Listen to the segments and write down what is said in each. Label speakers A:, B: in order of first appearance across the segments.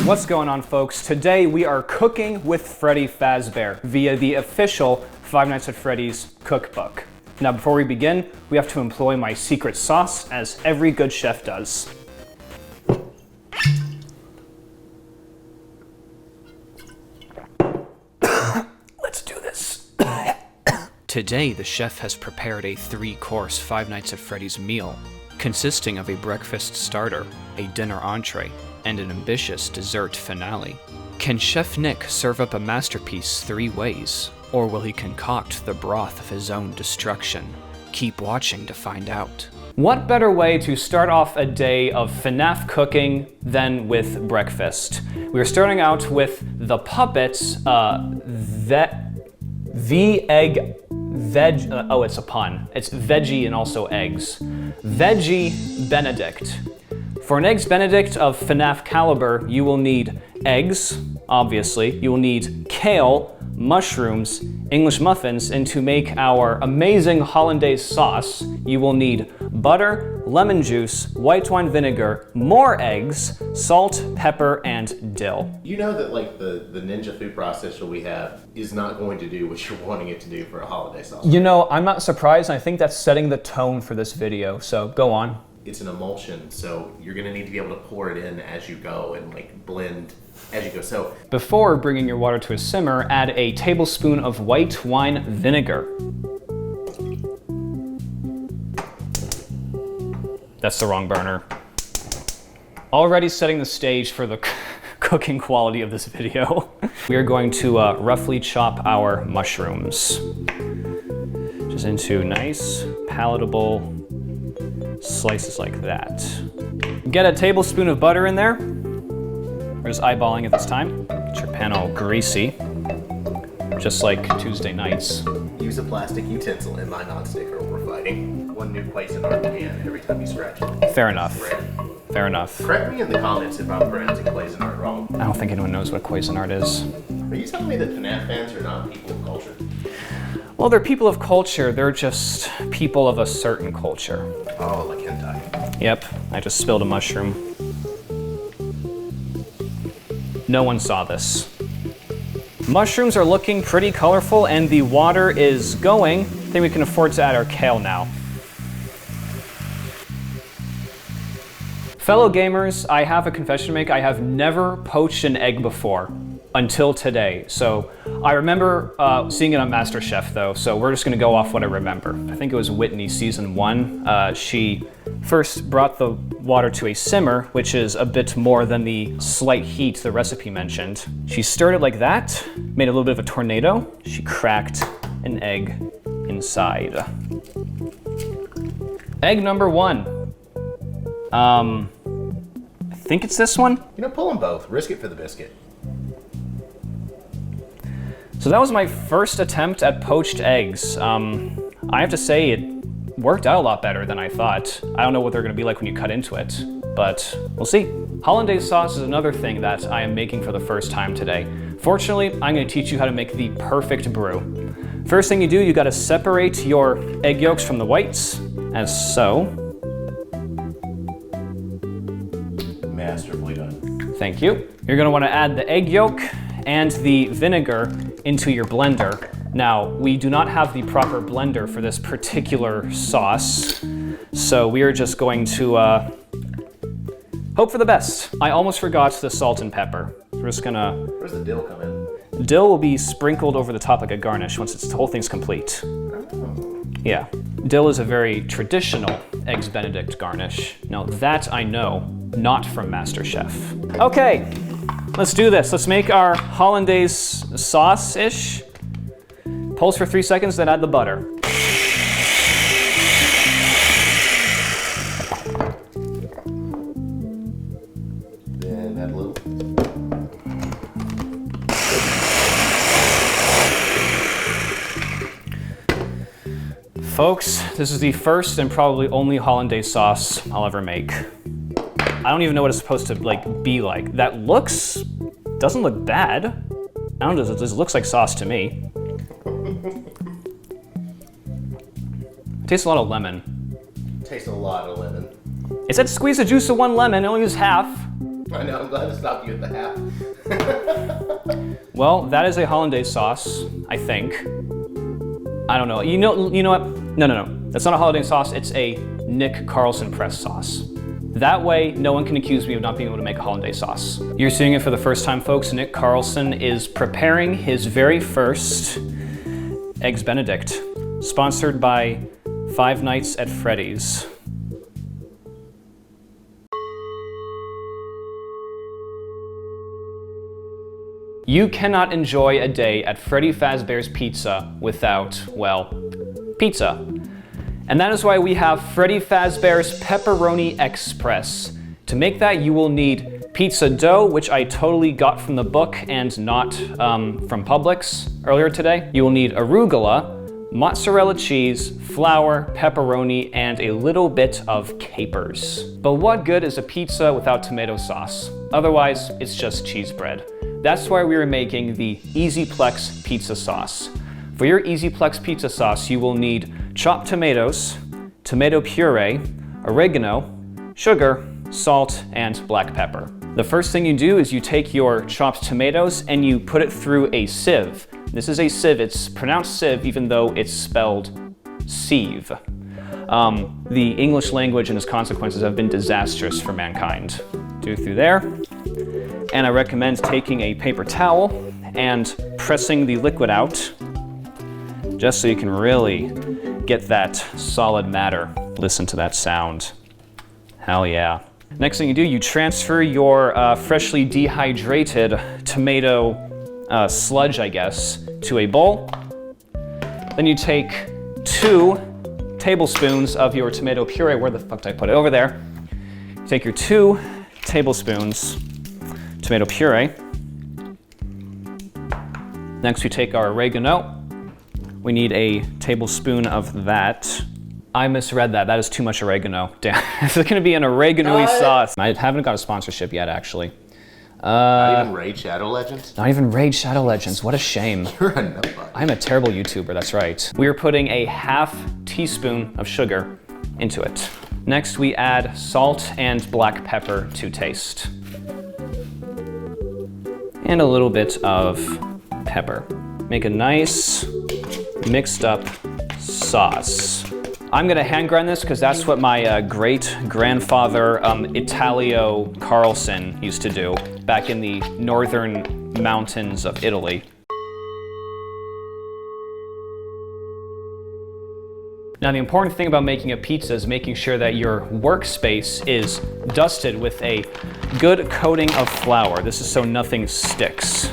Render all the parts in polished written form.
A: What's going on, folks? Today we are cooking with Freddy Fazbear via the official Five Nights at Freddy's cookbook. Now, before we begin, we have to employ my secret sauce, as every good chef does. Let's do this. Today, the chef has prepared a 3-course Five Nights at Freddy's meal, consisting of a breakfast starter, a dinner entree, and an ambitious dessert finale. Can Chef Nick serve up a masterpiece 3 ways, or will he concoct the broth of his own destruction? Keep watching to find out. What better way to start off a day of FNAF cooking than with breakfast? We're starting out with the puppets, it's a pun. It's veggie and also eggs. Veggie Benedict. For an Eggs Benedict of FNAF caliber, you will need eggs, obviously. You will need kale, mushrooms, English muffins, and to make our amazing hollandaise sauce, you will need butter, lemon juice, white wine vinegar, more eggs, salt, pepper, and dill.
B: You know that like the ninja food processor we have is not going to do what you're wanting it to do for a holiday sauce.
A: You know, I'm not surprised. I think that's setting the tone for this video, so go on.
B: It's an emulsion, so you're gonna need to be able to pour it in as you go and like blend as you go. So
A: before bringing your water to a simmer, add a tablespoon of white wine vinegar. That's the wrong burner. Already setting the stage for the cooking quality of this video. We are going to roughly chop our mushrooms. Just into nice, palatable slices like that. Get a tablespoon of butter in there. We're just eyeballing it this time. Get your pan all greasy, just like Tuesday nights.
B: Use a plastic utensil in my nonstick or we're fighting. 1 new Cuisinart pan every time you scratch it.
A: Fair enough. Fair enough.
B: Correct me in the comments if I'm pronouncing Cuisinart wrong.
A: I don't think anyone knows what Cuisinart is.
B: Are you telling me that FNAF fans are not people of culture?
A: Well, they're people of culture. They're just people of a certain culture.
B: Oh, like hentai.
A: Yep, I just spilled a mushroom. No one saw this. Mushrooms are looking pretty colorful and the water is going. I think we can afford to add our kale now. Fellow gamers, I have a confession to make. I have never poached an egg before until today. So I remember seeing it on MasterChef though, so we're just gonna go off what I remember. I think it was Whitney season 1. She first brought the water to a simmer, which is a bit more than the slight heat the recipe mentioned. She stirred it like that, made a little bit of a tornado. She cracked an egg inside. Egg number 1. I think it's this one.
B: You know, pull them both. Risk it for the biscuit.
A: So that was my first attempt at poached eggs. I have to say it worked out a lot better than I thought. I don't know what they're gonna be like when you cut into it, but we'll see. Hollandaise sauce is another thing that I am making for the first time today. Fortunately, I'm gonna teach you how to make the perfect brew. First thing you do, you gotta separate your egg yolks from the whites, as so.
B: Masterfully done.
A: Thank you. You're gonna wanna add the egg yolk and the vinegar into your blender. Now, we do not have the proper blender for this particular sauce, so we are just going to hope for the best. I almost forgot the salt and pepper. We're just gonna...
B: Where's the dill come in?
A: Dill will be sprinkled over the top like a garnish once the whole thing's complete.
B: Oh.
A: Yeah. Dill is a very traditional Eggs Benedict garnish. Now that I know, not from MasterChef. Okay. Let's do this. Let's make our hollandaise sauce-ish. Pulse for 3 seconds, then add the butter.
B: Then add a little.
A: Folks, this is the first and probably only hollandaise sauce I'll ever make. I don't even know what it's supposed to be like. That doesn't look bad. I don't know, it just looks like sauce to me. It tastes a lot of lemon.
B: Tastes a lot of lemon.
A: It said squeeze the juice of 1 lemon, I only used half.
B: I know, I'm glad to stop you at the half.
A: Well, that is a hollandaise sauce, I think. I don't know. You know what? No. That's not a hollandaise sauce. It's a Nick Carlson press sauce. That way, no one can accuse me of not being able to make a hollandaise sauce. You're seeing it for the first time, folks. Nick Carlson is preparing his very first Eggs Benedict, sponsored by Five Nights at Freddy's. You cannot enjoy a day at Freddy Fazbear's Pizza without, well, pizza. And that is why we have Freddy Fazbear's Pepperoni Express. To make that, you will need pizza dough, which I totally got from the book and not from Publix earlier today. You will need arugula, mozzarella cheese, flour, pepperoni, and a little bit of capers. But what good is a pizza without tomato sauce? Otherwise, it's just cheese bread. That's why we are making the EasyPlex pizza sauce. For your EasyPlex pizza sauce, you will need chopped tomatoes, tomato puree, oregano, sugar, salt, and black pepper. The first thing you do is you take your chopped tomatoes and you put it through a sieve. This is a sieve. It's pronounced sieve even though it's spelled sieve. The English language and its consequences have been disastrous for mankind. Do through there. And I recommend taking a paper towel and pressing the liquid out just so you can really get that solid matter. Listen to that sound. Hell yeah. Next thing you do, you transfer your freshly dehydrated tomato sludge, I guess, to a bowl. Then you take 2 tablespoons of your tomato puree. Where the fuck did I put it? Over there. You take your 2 tablespoons tomato puree. Next we take our oregano. We need a tablespoon of that. I misread that. That is too much oregano. Damn, this is gonna be an oregano-y sauce. I haven't got a sponsorship yet, actually.
B: Not even Raid Shadow Legends?
A: Not even Raid Shadow Legends, what a shame.
B: You're a nutbug.
A: I'm a terrible YouTuber, that's right. We are putting a ½ teaspoon of sugar into it. Next we add salt and black pepper to taste. And a little bit of pepper. Make a nice mixed up sauce. I'm gonna hand grind this because that's what my great grandfather Italio Carlson used to do back in the northern mountains of Italy. Now the important thing about making a pizza is making sure that your workspace is dusted with a good coating of flour. This is so nothing sticks.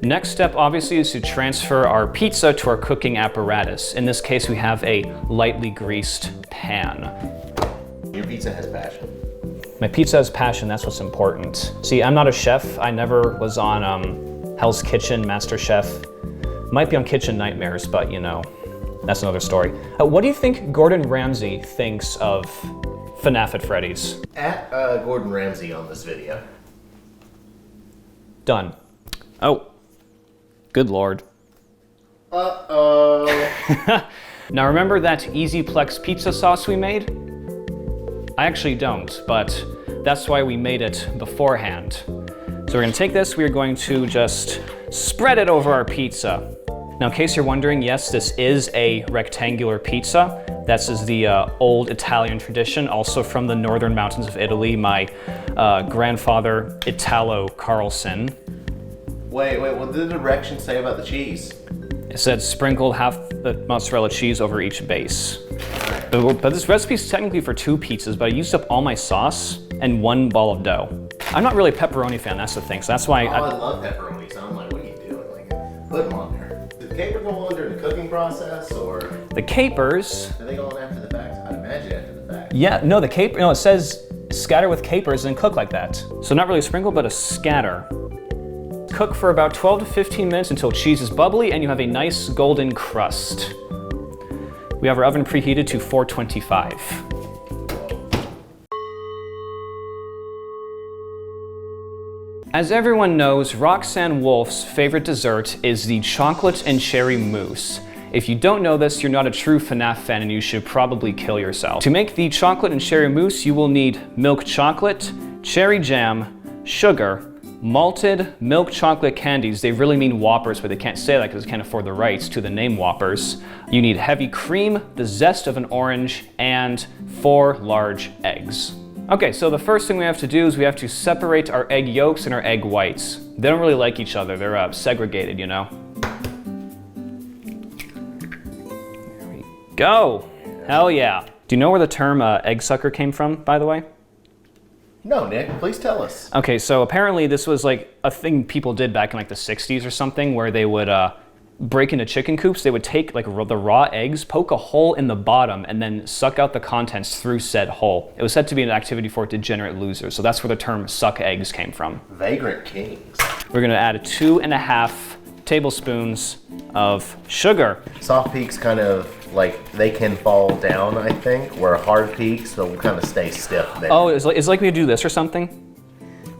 A: Next step, obviously, is to transfer our pizza to our cooking apparatus. In this case, we have a lightly greased pan.
B: Your pizza has passion.
A: My pizza has passion, that's what's important. See, I'm not a chef. I never was on Hell's Kitchen, MasterChef. Might be on Kitchen Nightmares, but you know, that's another story. What do you think Gordon Ramsay thinks of FNAF at Freddy's?
B: At Gordon Ramsay on this video.
A: Done. Oh. Good Lord.
B: Uh-oh.
A: Now remember that EasyPlex pizza sauce we made? I actually don't, but that's why we made it beforehand. So we're gonna take this, we're going to just spread it over our pizza. Now in case you're wondering, yes, this is a rectangular pizza. This is the old Italian tradition, also from the northern mountains of Italy. My grandfather, Italo Carlson.
B: Wait, what did the directions say about the cheese?
A: It said sprinkle half the mozzarella cheese over each base. But this recipe is technically for 2 pizzas, but I used up all my sauce and 1 ball of dough. I'm not really a pepperoni fan, that's the thing, so that's why
B: I love pepperoni, so I'm like, what are you doing? Like, put them on there. Did the caper go on during the cooking process, or?
A: The capers...
B: Do they go on after the fact? I'd imagine after the fact.
A: Yeah, no, the caper, no, it says scatter with capers and cook like that. So not really a sprinkle, but a scatter. Cook for about 12 to 15 minutes until cheese is bubbly and you have a nice golden crust. We have our oven preheated to 425. As everyone knows, Roxanne Wolf's favorite dessert is the chocolate and cherry mousse. If you don't know this, you're not a true FNAF fan and you should probably kill yourself. To make the chocolate and cherry mousse, you will need milk chocolate, cherry jam, sugar, malted milk chocolate candies. They really mean Whoppers, but they can't say that because they can't afford the rights to the name Whoppers. You need heavy cream, the zest of an orange, and 4 large eggs. Okay, so the first thing we have to do is we have to separate our egg yolks and our egg whites. They don't really like each other. They're segregated, you know? There we go. Hell yeah. Do you know where the term egg sucker came from, by the way?
B: No, Nick, please tell us.
A: Okay, so apparently this was like a thing people did back in like the 60s or something, where they would break into chicken coops. They would take like the raw eggs, poke a hole in the bottom, and then suck out the contents through said hole. It was said to be an activity for degenerate losers, so that's where the term suck eggs came from.
B: Vagrant kings.
A: We're gonna add 2.5 tablespoons of sugar.
B: Soft peaks kind of like they can fall down, I think, where hard peaks they'll kind of stay stiff there.
A: Oh, it's like we do this or something?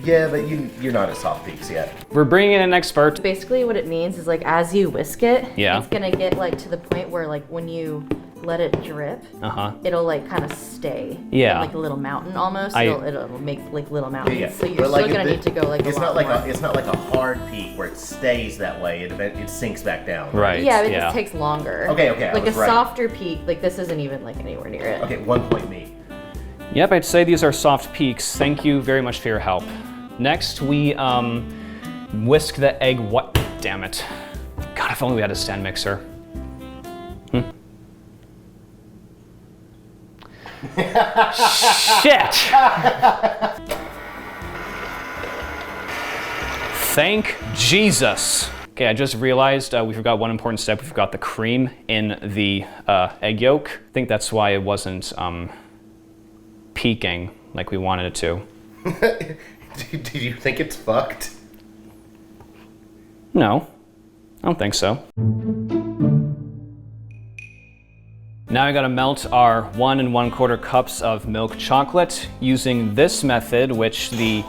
B: Yeah, but you're not at soft peaks yet.
A: We're bringing in an expert.
C: Basically what it means is like as you whisk it,
A: Yeah.
C: it's gonna get like to the point where like when you let it drip, it'll like kind of stay.
A: Yeah.
C: Like a little mountain almost. It'll make like little mountains.
B: Yeah.
C: So you're
B: But, like,
C: still gonna need to go like
B: it's
C: a
B: not
C: lot
B: like
C: more.
B: it's not like a hard peak where it stays that way. It sinks back down.
A: Right.
C: Yeah, it just takes longer.
B: Okay, I
C: Like a
B: was right.
C: softer peak, like this isn't even like anywhere near it.
B: Okay, 1 point me.
A: Yep, I'd say these are soft peaks. Thank you very much for your help. Next, we whisk the egg what? Damn it. God, if only we had a stand mixer. Shit! Thank Jesus. Okay, I just realized we forgot one important step. We forgot the cream in the egg yolk. I think that's why it wasn't peaking like we wanted it to.
B: Do you think it's fucked?
A: No, I don't think so. Now I gotta melt our 1 1/4 cups of milk chocolate using this method, which the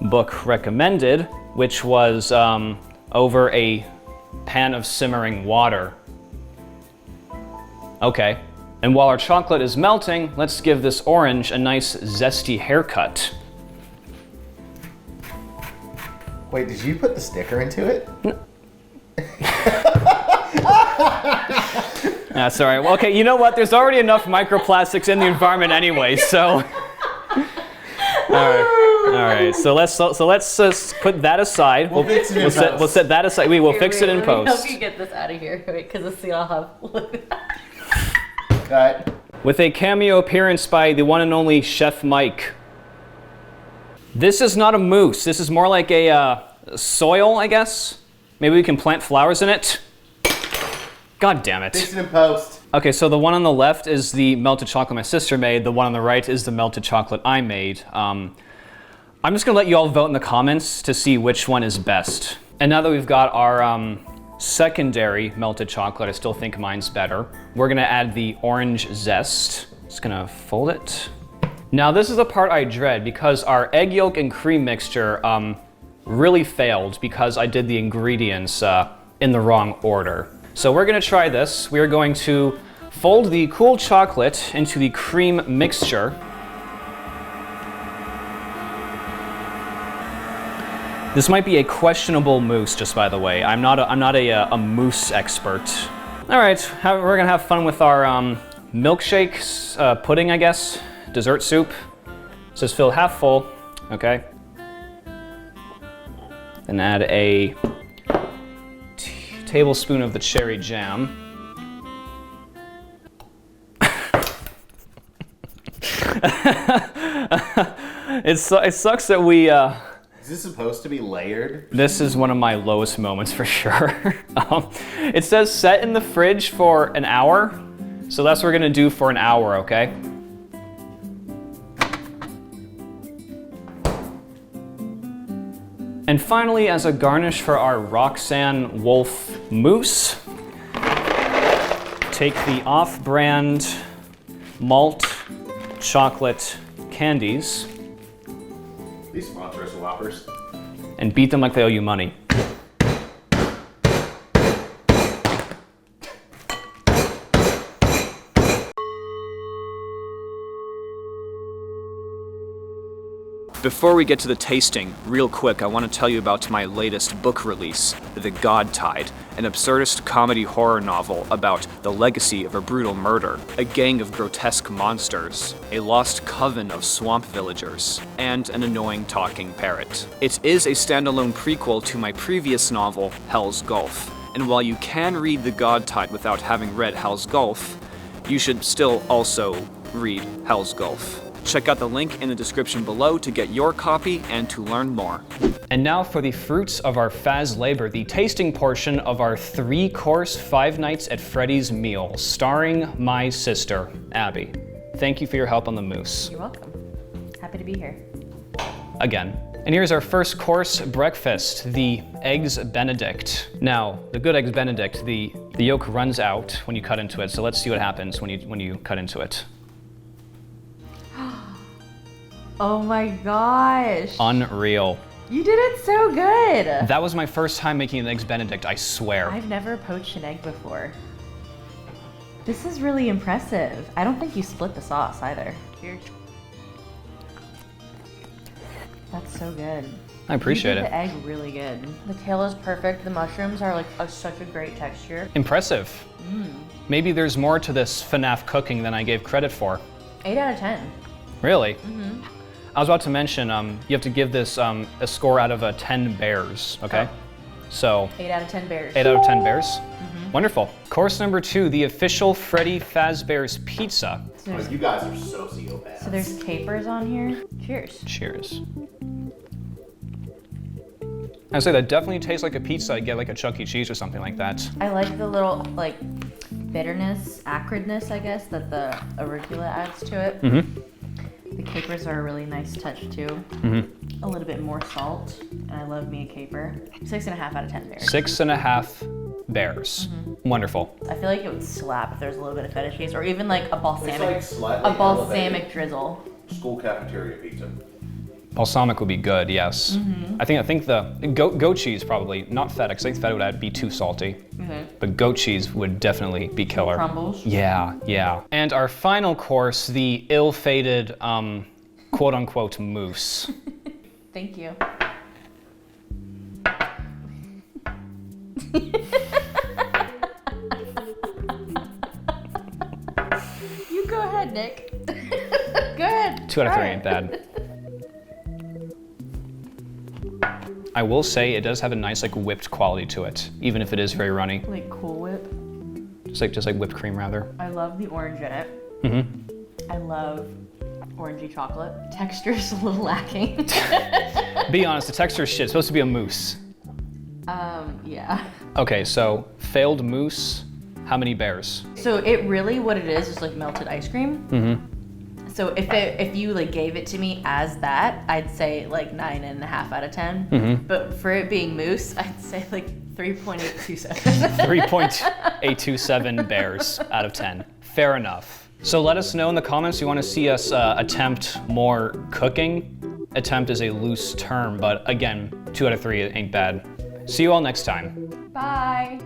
A: book recommended, which was over a pan of simmering water. Okay, and while our chocolate is melting, let's give this orange a nice zesty haircut.
B: Wait, did you put the sticker into it?
A: That's all right. Well, okay, you know what? There's already enough microplastics in the environment anyway, so. All right. So let's put that aside. We'll set that aside. We'll fix it in post.
C: Let me help you get this out of here, wait, because this thing I'll have.
B: Cut.
A: With a cameo appearance by the one and only Chef Mike. This is not a mousse. This is more like a soil, I guess. Maybe we can plant flowers in it. God damn it.
B: Fix it in post.
A: Okay, so the one on the left is the melted chocolate my sister made. The one on the right is the melted chocolate I made. I'm just gonna let you all vote in the comments to see which one is best. And now that we've got our secondary melted chocolate, I still think mine's better. We're gonna add the orange zest. Just gonna fold it. Now this is the part I dread because our egg yolk and cream mixture really failed because I did the ingredients in the wrong order. So we're gonna try this. We are going to fold the cool chocolate into the cream mixture. This might be a questionable mousse, just by the way. I'm not a mousse expert. All right, we're gonna have fun with our milkshake pudding, I guess. Dessert soup. It says fill half full, okay. Then add a tablespoon of the cherry jam. It sucks that we.
B: Is this supposed to be layered?
A: This is one of my lowest moments for sure. It says set in the fridge for an hour, so that's what we're gonna do for an hour, okay? And finally, as a garnish for our Roxanne Wolf mousse, take the off-brand malt chocolate candies
B: These sponsor us Whoppers.
A: and beat them like they owe you money. Before we get to the tasting, real quick, I want to tell you about my latest book release, The God Tide, an absurdist comedy horror novel about the legacy of a brutal murder, a gang of grotesque monsters, a lost coven of swamp villagers, and an annoying talking parrot. It is a standalone prequel to my previous novel, Hell's Gulf, and while you can read The God Tide without having read Hell's Gulf, you should still also read Hell's Gulf. Check out the link in the description below to get your copy and to learn more. And now for the fruits of our Faz labor, the tasting portion of our 3-course 5 Nights at Freddy's meal, starring my sister, Abby. Thank you for your help on the mousse.
C: You're welcome. Happy to be here.
A: Again. And here's our first course breakfast, the Eggs Benedict. Now, the good Eggs Benedict, the yolk runs out when you cut into it, so let's see what happens when you cut into it.
C: Oh my gosh.
A: Unreal.
C: You did it so good.
A: That was my first time making an Eggs Benedict, I swear.
C: I've never poached an egg before. This is really impressive. I don't think you split the sauce either. Cheers. That's so good.
A: I appreciate it.
C: The egg really good. The tail is perfect. The mushrooms are like such a great texture.
A: Impressive. Maybe there's more to this FNAF cooking than I gave credit for.
C: 8 out of 10.
A: Really? Mm-hmm. I was about to mention, you have to give this a score out of 10 bears, okay?
C: Oh.
A: So
C: 8 out of 10 bears.
A: 8 out of 10 bears? Mm-hmm. Wonderful. Course number 2, the official Freddy Fazbear's Pizza.
C: So
B: You guys are sociopaths.
C: so there's capers on here. Cheers.
A: Cheers. I'd say that definitely tastes like a pizza. I'd get like a Chuck E. Cheese or something like that.
C: I like the little like bitterness, acridness, I guess, that the arugula adds to it.
A: Mm-hmm.
C: The capers are a really nice touch too.
A: Mm-hmm.
C: A little bit more salt, and I love me a caper. 6.5 out of 10 bears.
A: 6.5 bears. Mm-hmm. Wonderful.
C: I feel like it would slap if there's a little bit of feta cheese, or even like a balsamic,
B: It's like slightly
C: a balsamic
B: elevated
C: drizzle.
B: school cafeteria pizza.
A: Balsamic would be good, yes.
C: Mm-hmm.
A: I think the goat cheese probably, not feta, because I think feta would be too salty.
C: Mm-hmm.
A: But goat cheese would definitely be killer.
C: Crumbles.
A: Yeah, yeah. And our final course, the ill-fated, quote-unquote mousse.
C: Thank you. You go ahead, Nick. Go ahead.
A: 2 out of 3
C: Try
A: ain't
C: it.
A: bad. I will say it does have a nice like whipped quality to it, even if it is very runny.
C: Like Cool Whip.
A: Just like whipped cream rather.
C: I love the orange in it.
A: Mm-hmm.
C: I love orangey chocolate. Texture's a little lacking.
A: Be honest, the texture is shit. It's supposed to be a mousse.
C: Yeah.
A: Okay, so failed mousse. How many bears?
C: So it really, what it is like melted ice cream.
A: Mm-hmm.
C: So if you like gave it to me as that, I'd say like 9.5 out of 10.
A: Mm-hmm.
C: But for it being mousse, I'd say like 3.827.
A: 3.827 bears out of 10. Fair enough. So let us know in the comments if you want to see us attempt more cooking. Attempt is a loose term, but again, 2 out of 3 ain't bad. See you all next time.
C: Bye.